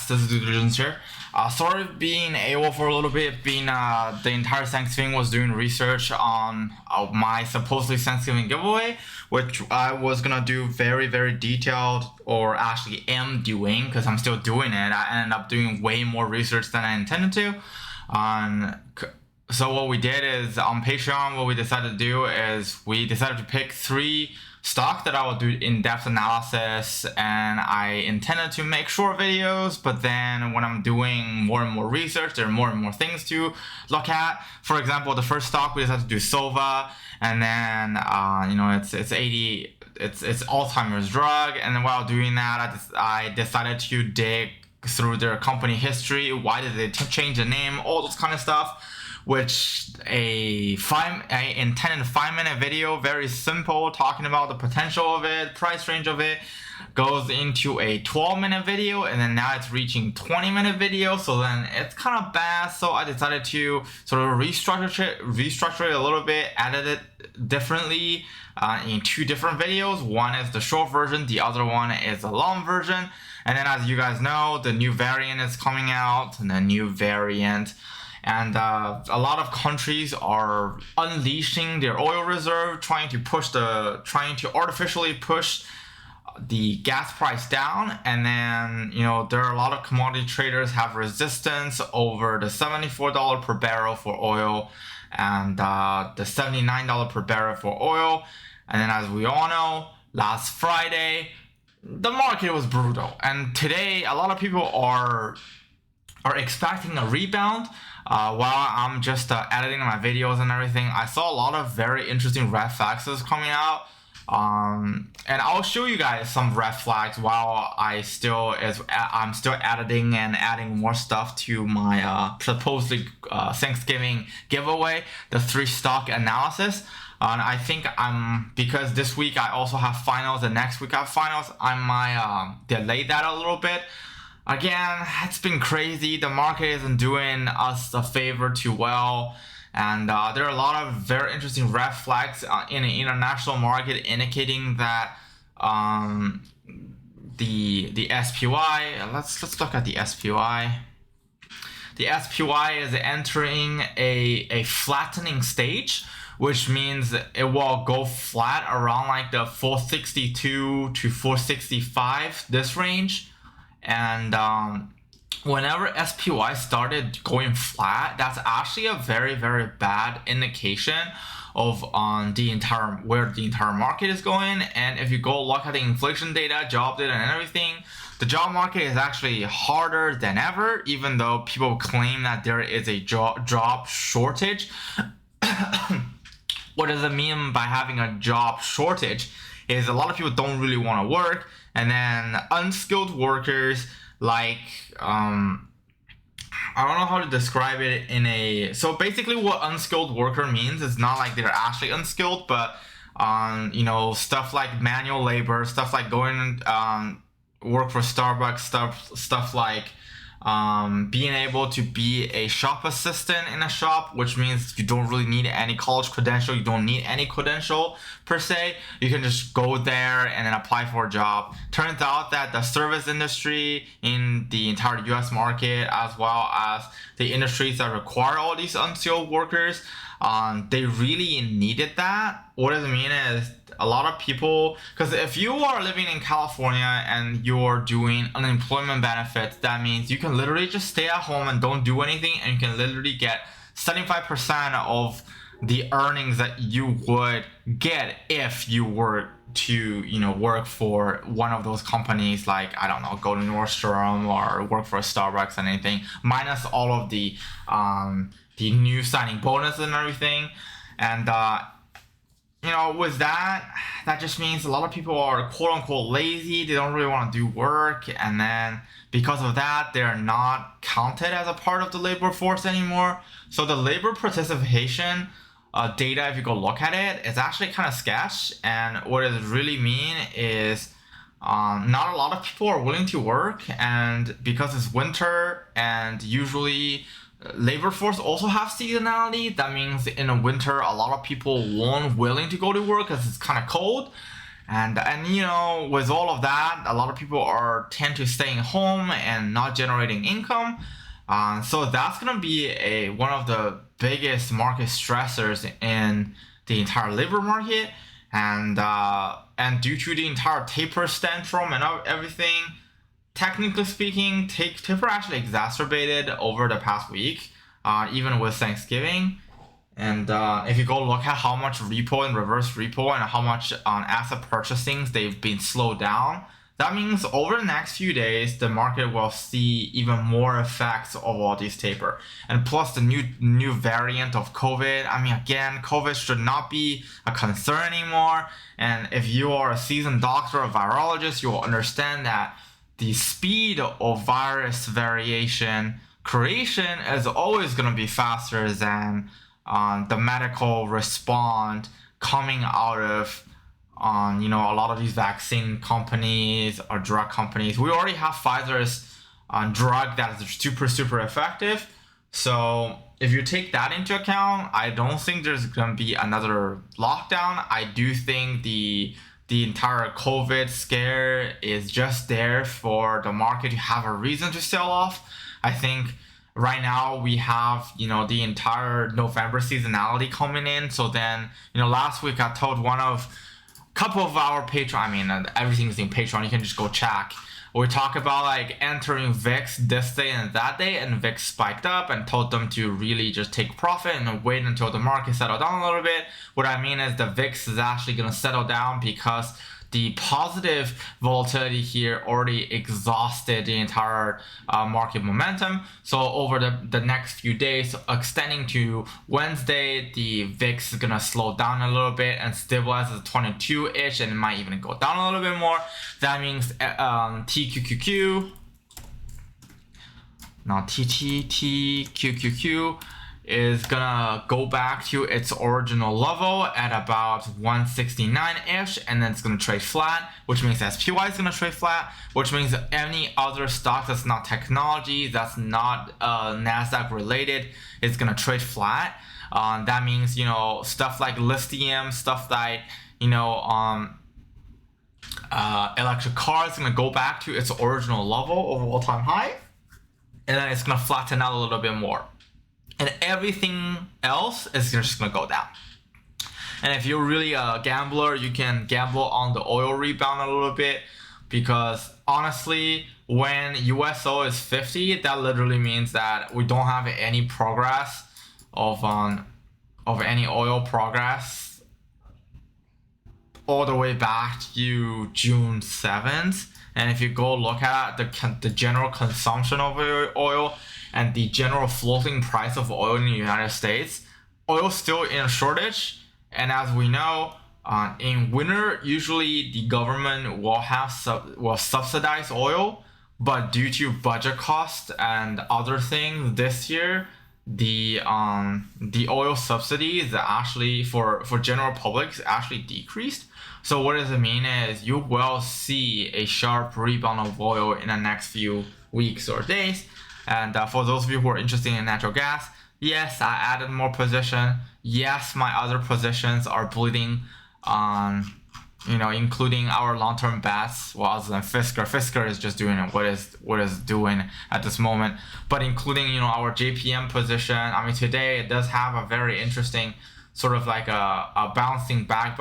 this is Diligence here. Sorry being AWOL for a little bit, being the entire Thanksgiving was doing research on my supposedly Thanksgiving giveaway, which I was gonna do very, very detailed, or actually am doing, because I'm still doing it. I ended up doing way more research than I intended to. So what we did is, on Patreon, what we decided to do is we decided to pick 3 stock that I will do in-depth analysis, and I intended to make short videos, but then when I'm doing more and more research, there are more and more things to look at. For example, the first stock we decided to do Sova, and then it's Alzheimer's drug, and then while doing that, I decided to dig through their company history. Why did they change the name? All those kind of stuff. Which a intended 5-minute video, very simple, talking about the potential of it, price range of it, goes into a 12-minute video, and then now it's reaching 20-minute video. So then it's kind of bad. So I decided to sort of restructure it a little bit, edit it differently in 2 different videos. One is the short version, the other one is the long version. And then, as you guys know, the new variant is coming out, and the new variant. And a lot of countries are unleashing their oil reserve, trying to artificially push the gas price down. And then, there are a lot of commodity traders have resistance over the $74 per barrel for oil and the $79 per barrel for oil. And then, as we all know, last Friday, the market was brutal. And today, a lot of people are expecting a rebound. While I'm just editing my videos and everything, I saw a lot of very interesting red flags coming out. And I'll show you guys some red flags while I'm still editing and adding more stuff to my supposedly Thanksgiving giveaway, the 3 stock analysis. And I think because this week I also have finals and next week I have finals, I might delay that a little bit. Again, it's been crazy. The market isn't doing us a favor too well. And there are a lot of very interesting red flags in the international market indicating that the SPY, let's look at the SPY. The SPY is entering a flattening stage, which means it will go flat around like the 462 to 465, this range. And whenever SPY started going flat, that's actually a very, very bad indication of where the entire market is going. And if you go look at the inflation data, job data, and everything, the job market is actually harder than ever, even though people claim that there is a job shortage. What does it mean by having a job shortage? Is a lot of people don't really want to work, and then unskilled workers, like I don't know how to describe it so basically what unskilled worker means is not like they're actually unskilled, but stuff like manual labor, stuff like going work for Starbucks, stuff like being able to be a shop assistant in a shop, which means you don't really need any college credential. You don't need any credential per se. You can just go there and then apply for a job. Turns out that the service industry in the entire US market, as well as the industries that require all these unskilled workers, they really needed that. What does it mean is a lot of people, because if you are living in California and you're doing unemployment benefits, that means you can literally just stay at home and don't do anything, and you can literally get 75% of the earnings that you would get if you were to work for one of those companies, like, I don't know, go to Nordstrom or work for a Starbucks and anything, minus all of the new signing bonus and everything. And with that just means a lot of people are quote unquote lazy. They don't really want to do work, and then because of that, they're not counted as a part of the labor force anymore. So the labor participation data, if you go look at it, it's actually kind of sketch. And what it really mean is not a lot of people are willing to work, and because it's winter and usually labor force also have seasonality, that means in the winter a lot of people weren't willing to go to work because it's kind of cold. And you know, with all of that, a lot of people are tend to staying home and not generating income. So that's gonna be one of the biggest market stressors in the entire labor market, and due to the entire taper tantrum and everything, technically speaking, taper actually exacerbated over the past week, even with Thanksgiving. And if you go look at how much repo and reverse repo and how much on asset purchasing they've been slowed down, that means over the next few days, the market will see even more effects of all these taper. And plus the new variant of COVID. I mean, again, COVID should not be a concern anymore. And if you are a seasoned doctor or virologist, you will understand that the speed of virus variation creation is always going to be faster than the medical response coming out of a lot of these vaccine companies or drug companies. We already have Pfizer's drug that is super effective. So if you take that into account, I don't think there's going to be another lockdown. I do think the entire COVID scare is just there for the market to have a reason to sell off. I think right now we have the entire November seasonality coming in. So then last week I told couple of our Patreon, I mean everything's in Patreon, you can just go check. We talk about like entering VIX this day and that day, and VIX spiked up, and told them to really just take profit and wait until the market settled down a little bit. What I mean is the VIX is actually going to settle down because the positive volatility here already exhausted the entire market momentum. So over the next few days, extending to Wednesday, the VIX is gonna slow down a little bit and stabilize at 22-ish, and it might even go down a little bit more. That means TQQQ, not TQQQ, is gonna go back to its original level at about 169-ish, and then it's gonna trade flat, which means SPY is gonna trade flat, which means any other stock that's not technology, that's not NASDAQ related, is gonna trade flat. That means stuff like lithium, stuff like electric cars is gonna go back to its original level of all-time high, and then it's gonna flatten out a little bit more. And everything else is just gonna go down. And if you're really a gambler, you can gamble on the oil rebound a little bit, because honestly, when USO is 50, that literally means that we don't have any progress of any oil progress all the way back to June 7th. And if you go look at the general consumption of oil and the general floating price of oil in the United States, oil's still in a shortage. And as we know, in winter, usually the government will subsidize oil, but due to budget costs and other things this year, the oil subsidy is actually for general public is actually decreased. So what does it mean is you will see a sharp rebound of oil in the next few weeks or days. And for those of you who are interested in natural gas, yes, I added more position. Yes, my other positions are bleeding on, including our long-term bets, well, other than Fisker. Fisker is just doing what is doing at this moment. But including, our JPM position, I mean, today it does have a very interesting sort of like a bouncing back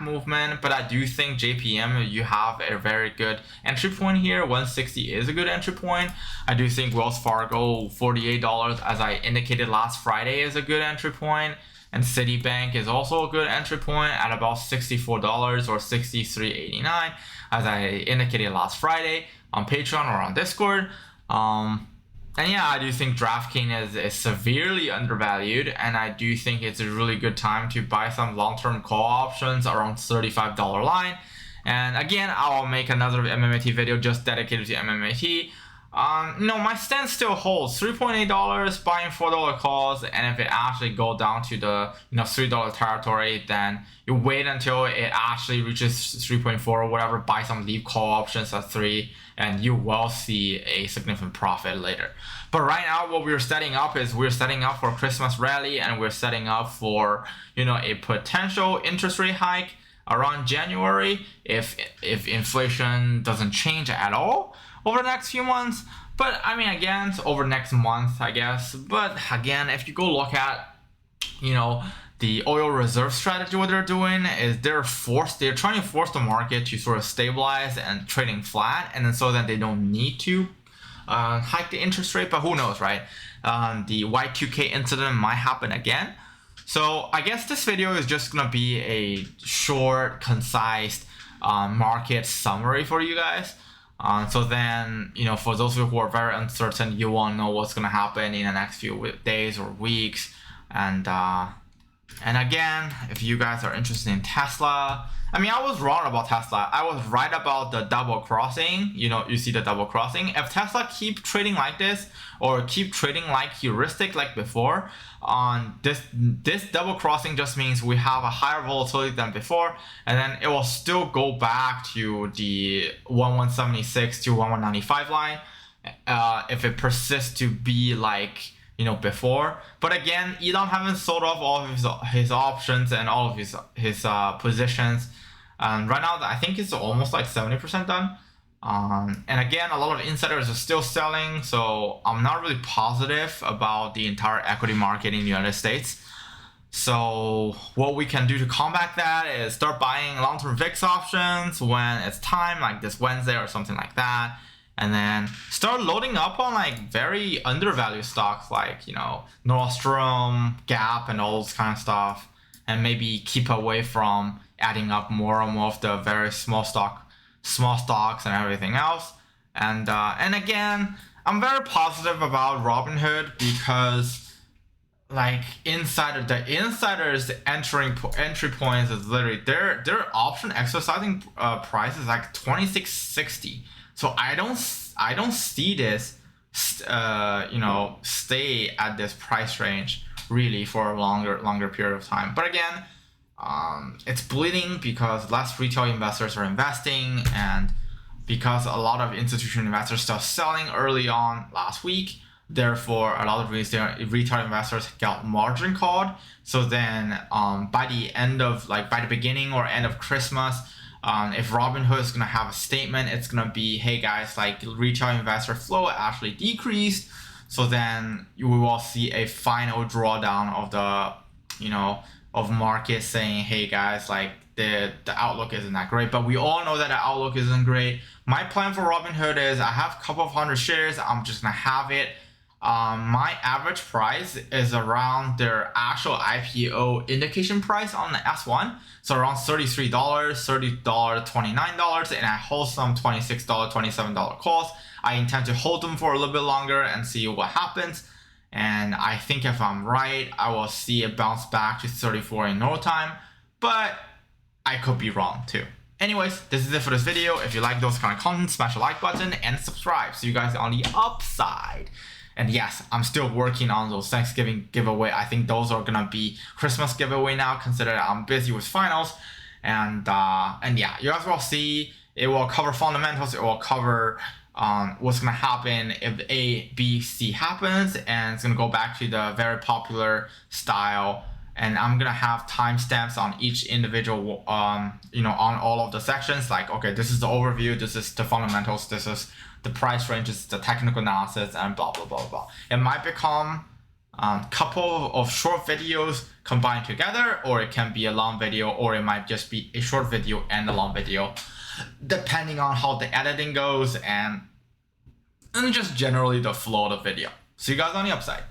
movement. But I do think JPM, you have a very good entry point here. 160 is a good entry point. I do think Wells Fargo, $48, as I indicated last Friday, is a good entry point. And Citibank is also a good entry point at about $64 or $63.89, as I indicated last Friday on Patreon or on Discord. And yeah, I do think DraftKings is severely undervalued, and I do think it's a really good time to buy some long-term call options around $35 line. And again, I'll make another MMAT video just dedicated to MMAT. My stance still holds. $3.8, buying $4 calls, and if it actually go down to the $3 territory, then you wait until it actually reaches 3.4 or whatever, buy some leave call options at 3, and you will see a significant profit later. But right now, what we're setting up is we're setting up for Christmas rally, and we're setting up for a potential interest rate hike. around January if inflation doesn't change at all over the next few months. But I mean, again, it's over next month, I guess. But again, if you go look at, you know, the oil reserve strategy, what they're doing is they're trying to force the market to sort of stabilize and trading flat, and then so that they don't need to hike the interest rate. But who knows, right? The Y2K incident might happen again. So I guess this video is just gonna be a short, concise market summary for you guys. So then, you know, for those of you who are very uncertain, you won't know what's gonna happen in the next few days or weeks. And again, if you guys are interested in Tesla, I mean, I was wrong about Tesla. I was right about the double crossing. You know, you see the double crossing. If Tesla keep trading like this or keep trading like heuristic like before, this double crossing just means we have a higher volatility than before, and then it will still go back to the 1176 to 1195 line if it persists to be like, you know, before. But again, Elon haven't sold off all of his options and all of his positions. And right now, I think it's almost like 70% done. And again, a lot of insiders are still selling, so I'm not really positive about the entire equity market in the United States. So what we can do to combat that is start buying long-term VIX options when it's time, like this Wednesday or something like that. And then start loading up on like very undervalued stocks like, you know, Nordstrom, Gap, and all those kind of stuff. And maybe keep away from adding up more and more of the very small stocks and everything else. And again, I'm very positive about Robinhood because like the insiders entry points is literally their option exercising price is like 26.60. So I don't see this you know, stay at this price range really for a longer period of time. But again, it's bleeding because less retail investors are investing, and because a lot of institutional investors started selling early on last week. Therefore, a lot of retail investors got margin called. So then by the beginning or end of Christmas, if Robinhood is gonna have a statement, it's gonna be, hey guys, like retail investor flow actually decreased. So then we will see a final drawdown of the, you know, of market saying, hey guys, like the outlook isn't that great. But we all know that the outlook isn't great. My plan for Robinhood is I have a couple of hundred shares. I'm just gonna have it. My average price is around their actual IPO indication price on the S1. So around $33, $30, $29, and I hold some $26, $27 calls. I intend to hold them for a little bit longer and see what happens. And I think if I'm right, I will see it bounce back to 34 in no time, but I could be wrong too. Anyways, this is it for this video. If you like those kind of content, smash the like button and subscribe so you guys are on the upside. And yes, I'm still working on those Thanksgiving giveaway. I think those are gonna be Christmas giveaway now, considering I'm busy with finals. And yeah, you guys will see. It will cover fundamentals. It will cover what's gonna happen if A, B, C happens, and it's gonna go back to the very popular style. And I'm gonna have timestamps on each individual, you know, on all of the sections. Like, okay, this is the overview, this is the fundamentals, this is the price ranges, the technical analysis, and blah blah blah blah. It might become a couple of short videos combined together, or it can be a long video, or it might just be a short video and a long video, depending on how the editing goes and just generally the flow of the video. See you guys on the upside.